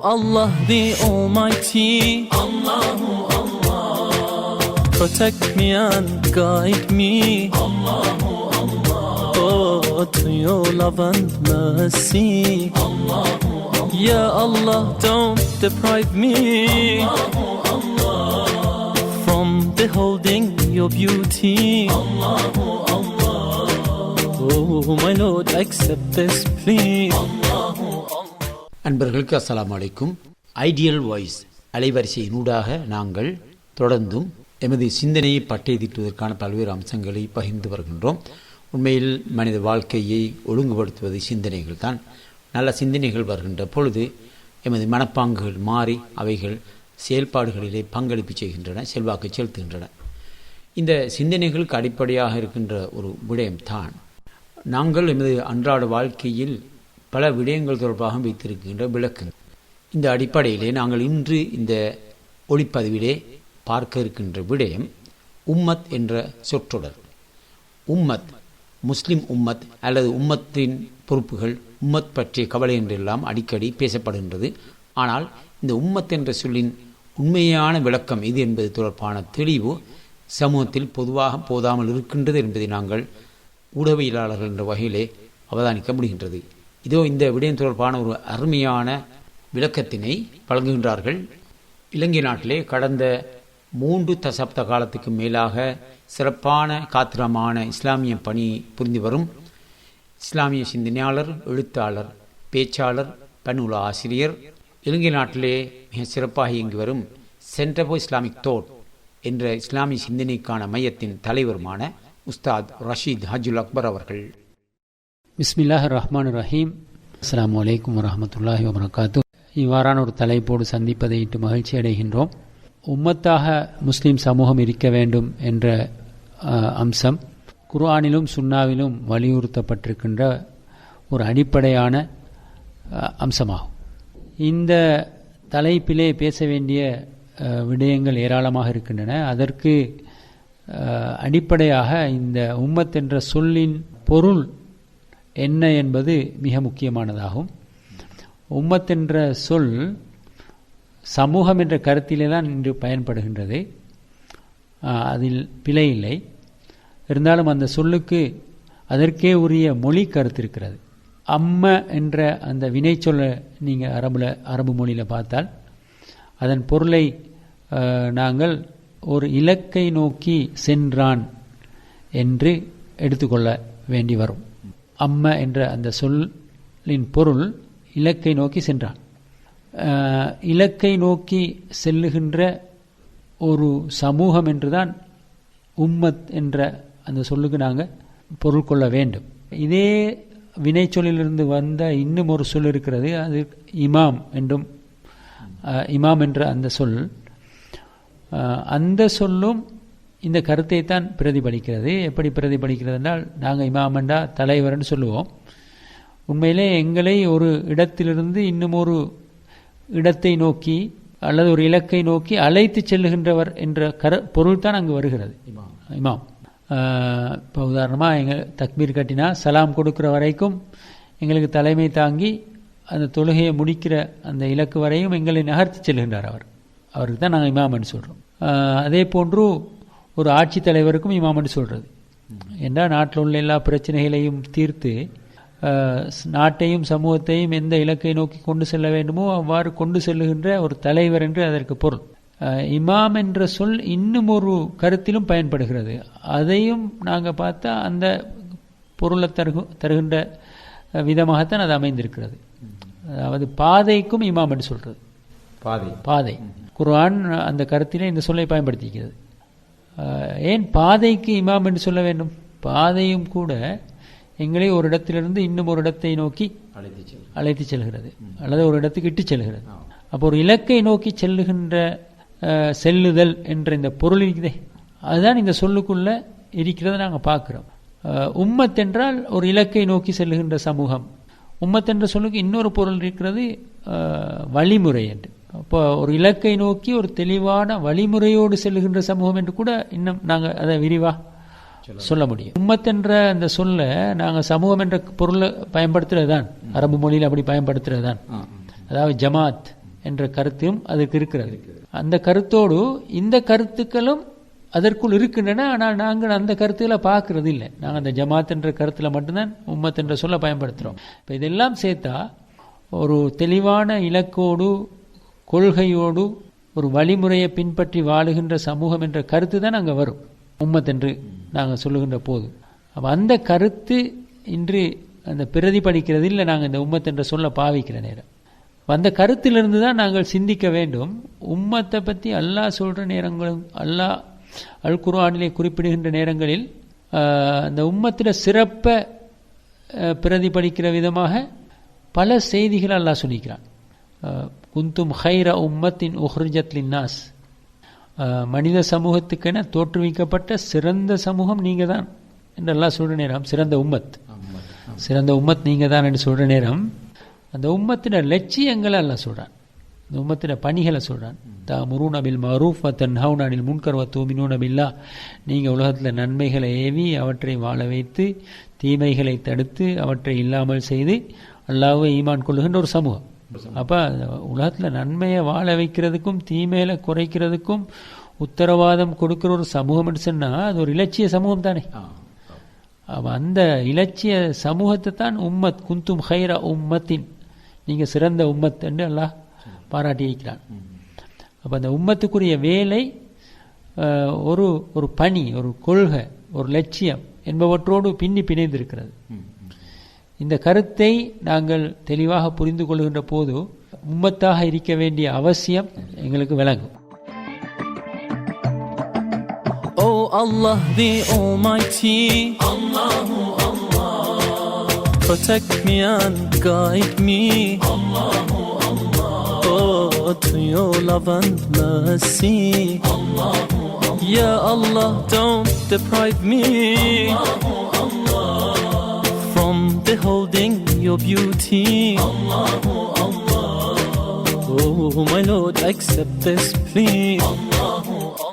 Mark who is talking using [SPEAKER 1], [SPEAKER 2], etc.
[SPEAKER 1] Allah the Almighty, Allahu Allah, protect me and guide me, Allahu Allah, oh to your love and mercy, Allahu Allah, Ya Allah don't deprive me, Allahu Allah, from beholding your beauty, Allahu Allah, oh my Lord accept this please, Allahu Allah.
[SPEAKER 2] அன்பர்களுக்கு அஸ்ஸலாமு அலைக்கும். Ideal voice அலைவரிசையினூடாக நாங்கள் தொடர்ந்தும் எமது சிந்தனையை பட்டை தீட்டுவதற்கான பல்வேறு அம்சங்களை பகிர்ந்து வருகின்றோம். உண்மையில் மனித வாழ்க்கையை ஒழுங்குபடுத்துவது சிந்தனைகள் தான். நல்ல சிந்தனைகள் வருகின்ற பொழுது எமது மனப்பாங்குகள் மாறி அவைகள் செயல்பாடுகளிலே பங்களிப்பு செய்கின்றன, செல்வாக்கு செலுத்துகின்றன. இந்த சிந்தனைகளுக்கு அடிப்படையாக இருக்கின்ற ஒரு விடயம்தான் நாங்கள் எமது அன்றாட வாழ்க்கையில் பல விடயங்கள் தொடர்பாக வைத்திருக்கின்ற விளக்கு. இந்த அடிப்படையிலே நாங்கள் இன்று இந்த ஒளிப்பதிவிலே பார்க்க இருக்கின்ற விடயம் உம்மத் என்ற சொற்றொடர். உம்மத், முஸ்லிம் உம்மத் அல்லது உம்மத்தின் பொறுப்புகள், உம்மத் பற்றிய கவலை என்றெல்லாம் அடிக்கடி பேசப்படுகின்றது. ஆனால் இந்த உம்மத் என்ற சொல்லின் உண்மையான விளக்கம் இது என்பது தொடர்பான தெளிவு சமூகத்தில் பொதுவாக போதாமல் இருக்கின்றது என்பதை நாங்கள் ஊடகவியலாளர்கள் என்ற வகையிலே அவதானிக்க முடிகின்றது. இதோ இந்த விடயம் தொடர்பான ஒரு அருமையான விளக்கத்தினை வழங்குகின்றார்கள். இலங்கை நாட்டிலே கடந்த 3 தசாப்த காலத்துக்கு மேலாக சிறப்பான காத்திரமான இஸ்லாமிய பணி புரிந்து வரும் இஸ்லாமிய சிந்தனையாளர், எழுத்தாளர், பேச்சாளர், பன்நூல் ஆசிரியர், இலங்கை நாட்டிலே மிக சிறப்பாக இயங்கி வரும் சென்டர் ஃபார் இஸ்லாமிக் தோட் என்ற இஸ்லாமிய சிந்தனைக்கான மையத்தின் தலைவருமான உஸ்தாத் ரஷீத் ஹஜுல் அக்பர் அவர்கள்.
[SPEAKER 3] பிஸ்மில்லாஹிர் ரஹ்மானிர் ரஹீம். அஸ்ஸலாமு அலைக்கும் வரஹ்மத்துல்லாஹி வபரகாத்துஹு. இவ்வாறான ஒரு தலைப்போடு சந்திப்பதை இட்டு மகிழ்ச்சி அடைகின்றோம். உம்மத்தாக முஸ்லீம் சமூகம் இருக்க வேண்டும் என்ற அம்சம் குர்ஆனிலும் சுன்னாவிலும் வலியுறுத்தப்பட்டிருக்கின்ற ஒரு அடிப்படையான அம்சமாகும். இந்த தலைப்பிலே பேச வேண்டிய விடயங்கள் ஏராளமாக இருக்கின்றன. அதற்கு அடிப்படையாக இந்த உம்மத் என்ற சொல்லின் பொருள் என்ன என்பது மிக முக்கியமானதாகும். உம்மத் என்ற சொல் சமூகம் என்ற கருத்திலே தான் இன்று பயன்படுகின்றது. அதில் பிழை இல்லை. இருந்தாலும் அந்த சொல்லுக்கு அதற்கே உரிய மொழி கருத்து இருக்கிறது. அம்ம என்ற அந்த வினை சொல்ல நீங்கள் அரபு மொழியில் பார்த்தால் அதன் பொருளை நாங்கள் ஒரு இலக்கை நோக்கி சென்றான் என்று எடுத்துக்கொள்ள வேண்டி வரும். அம்ம என்ற அந்த சொல்லின் பொருள் இலக்கை நோக்கி சென்றான். இலக்கை நோக்கி செல்லுகின்ற ஒரு சமூகம் என்றுதான் உம்மத் என்ற அந்த சொல்லுக்கு நாங்கள் பொருள் கொள்ள வேண்டும். இதே வினைச்சொல்லிலிருந்து வந்த இன்னும் ஒரு சொல் இருக்கிறது. அது இமாம் என்றும், இமாம் என்ற அந்த சொல், அந்த சொல்லும் இந்த கருத்தை தான் பிரதிபலிக்கிறது. எப்படி பிரதிபலிக்கிறது என்றால், நாங்கள் இமாமண்டா தலைவர்னு சொல்லுவோம். உண்மையிலே எங்களை ஒரு இடத்திலிருந்து இன்னும் ஒரு இடத்தை நோக்கி அல்லது ஒரு இலக்கை நோக்கி அழைத்து செல்லுகின்றவர் என்ற பொருள் தான் அங்கு வருகிறது இமாம். இப்போ உதாரணமாக எங்கள் தக்பீர் கட்டினா சலாம் கொடுக்குற வரைக்கும் எங்களுக்கு தலைமை தாங்கி அந்த தொழுகையை முடிக்கிற அந்த இலக்கு வரையும் எங்களை நகர்த்தி செல்கின்றார் அவருக்கு தான் நாங்கள் இமாம்னு சொல்கிறோம். அதே போன்று ஒரு ஆட்சித் தலைவருக்கும் இமாம்னு சொல்கிறது. என்றால் நாட்டில் உள்ள எல்லா பிரச்சனைகளையும் தீர்த்து நாட்டையும் சமூகத்தையும் எந்த இலக்கை நோக்கி கொண்டு செல்ல வேண்டுமோ அவ்வாறு கொண்டு செல்லுகின்ற ஒரு தலைவர் என்று அதற்கு பொருள். இமாம் என்ற சொல் இன்னும் ஒரு கருத்திலும் பயன்படுகிறது. அதையும் நாங்கள் பார்த்தா அந்த பொருளை தருகின்ற விதமாகத்தான் அது அமைந்திருக்கிறது. அதாவது பாதைக்கும் இமாம் என்று சொல்கிறது. பாதை குர்ஆன் அந்த கருத்திலே இந்த சொல்லை பயன்படுத்திக்கிறது. ஏன் பாதைக்கு இமாம் என்று சொல்ல வேண்டும்? பாதையும் கூட எங்களை ஒரு இடத்திலிருந்து இன்னும் ஒரு இடத்தை நோக்கி அழைத்து செல்கிறது அல்லது ஒரு இடத்துக்கு இட்டு செல்கிறது. அப்போ ஒரு இலக்கை நோக்கி செல்லுகின்ற செல்லுதல் என்ற இந்த பொருள் இருக்குதே, அதுதான் இந்த சொல்லுக்குள்ள இருக்கிறத நாங்கள் பார்க்குறோம். உம்மத் என்றால் ஒரு இலக்கை நோக்கி செல்லுகின்ற சமூகம். உம்மத் என்ற சொல்லுக்கு இன்னொரு பொருள் இருக்கிறது, வழிமுறை என்று. அப்போ ஒரு இலக்கை நோக்கி ஒரு தெளிவான வழிமுறையோடு செல்லுகின்ற சமூகம் என்று கூட இன்னும் நாங்கள் அதை விரிவாக சொல்ல முடியும். உம்மத் என்ற அந்த சொல்ல நாங்கள் சமூகம் என்ற பொருளை பயன்படுத்துறது தான், அரபு மொழியில் அப்படி பயன்படுத்துறது தான். அதாவது ஜமாத் என்ற கருத்தும் அதற்கு இருக்கிறது. அந்த கருத்தோடு இந்த கருத்துக்களும் அதற்குள் இருக்கின்றன. ஆனால் நாங்கள் அந்த கருத்துக்களை பார்க்கறது இல்லை. நாங்கள் அந்த ஜமாத் என்ற கருத்தில் மட்டும்தான் உம்மத் என்ற சொல்ல பயன்படுத்துகிறோம். இப்போ இதெல்லாம் சேர்த்தா ஒரு தெளிவான இலக்கோடு கொள்கையோடு ஒரு வழிமுறையை பின்பற்றி வாழுகின்ற சமூகம் என்ற கருத்து தான் அங்கே வரும் உம்மத் என்று நாங்கள் சொல்லுகின்ற போது. அப்போ அந்த கருத்து இன்று அந்த பிரதிபலிக்கிறது இல்லை. நாங்கள் இந்த உம்மத் என்ற சொல்ல பாவிக்கிற நேரம் அந்த கருத்திலிருந்து தான் நாங்கள் சிந்திக்க வேண்டும். உம்மத்தை பற்றி அல்லாஹ் சொல்கிற நேரங்களும் அல்லாஹ் அல் குர்ஆனிலே குறிப்பிடுகின்ற நேரங்களில் அந்த உம்மத்திட சிறப்பை பிரதிபலிக்கிற விதமாக பல செய்திகள் அல்லாஹ் சொல்லிக்கிறான். குந்தும் ஹைர உம்மத்தின் உஹ்ரிஜத் லின்னாஸ், மனித சமூகத்துக்கென தோற்றுவிக்கப்பட்ட சிறந்த சமூகம் நீங்க தான் என்று அல்லாஹ் சொல்ற நேரம், சிறந்த உம்மத் நீங்க தான் என்று சொல்ற நேரம் அந்த உம்மத்தின லட்சியங்களை அல்லாஹ் சொல்றான், இந்த உம்மத்தின பணிகளை சொல்றான். தஅமுரூன பில் மஅரூஃப் வ தன்ஹவுன அனில் முன்கர் வ துமினூன பில்லாஹ், நீங்க உலகத்தில் நன்மைகளை ஏவி அவற்றை வாழ வைத்து தீமைகளை தடுத்து அவற்றை இல்லாமல் செய்து அல்லாஹ்வை ஈமான் கொள்ளுகின்ற ஒரு சமூகம். அப்போ உலகத்தில் நன்மையை வாழ வைக்கிறதுக்கும் தீமையில குறைக்கிறதுக்கும் உத்தரவாதம் கொடுக்கிற ஒரு சமூகம் என்று சொன்னால் அது ஒரு இலட்சிய சமூகம் தானே. அந்த இலட்சிய சமூகத்தை தான் உம்மத், குந்தும் ஹைர உம்மத்தின், நீங்க சிறந்த உம்மத் என்று அல்லாஹ் பாராட்டி வைக்கிறான். அப்போ அந்த உம்மத்துக்குரிய வேலை ஒரு ஒரு பணி, ஒரு கொள்கை, ஒரு லட்சியம் என்பவற்றோடு பின்னி பிணைந்திருக்கிறது. இந்த கருத்தை நாங்கள் தெளிவாக புரிந்து கொள்கின்ற போது உம்மத்தாக இருக்க வேண்டிய அவசியம் எங்களுக்கு விளங்கும்.
[SPEAKER 1] Oh Allah the Almighty, Allahu Allah, protect me and guide me, Allahu Allah, oh to your love and mercy, Allahu Allah, Ya Allah don't deprive me, Allahu Allah, from beholding your beauty, Allahu Allah, oh my Lord accept this plea, Allahu Allah.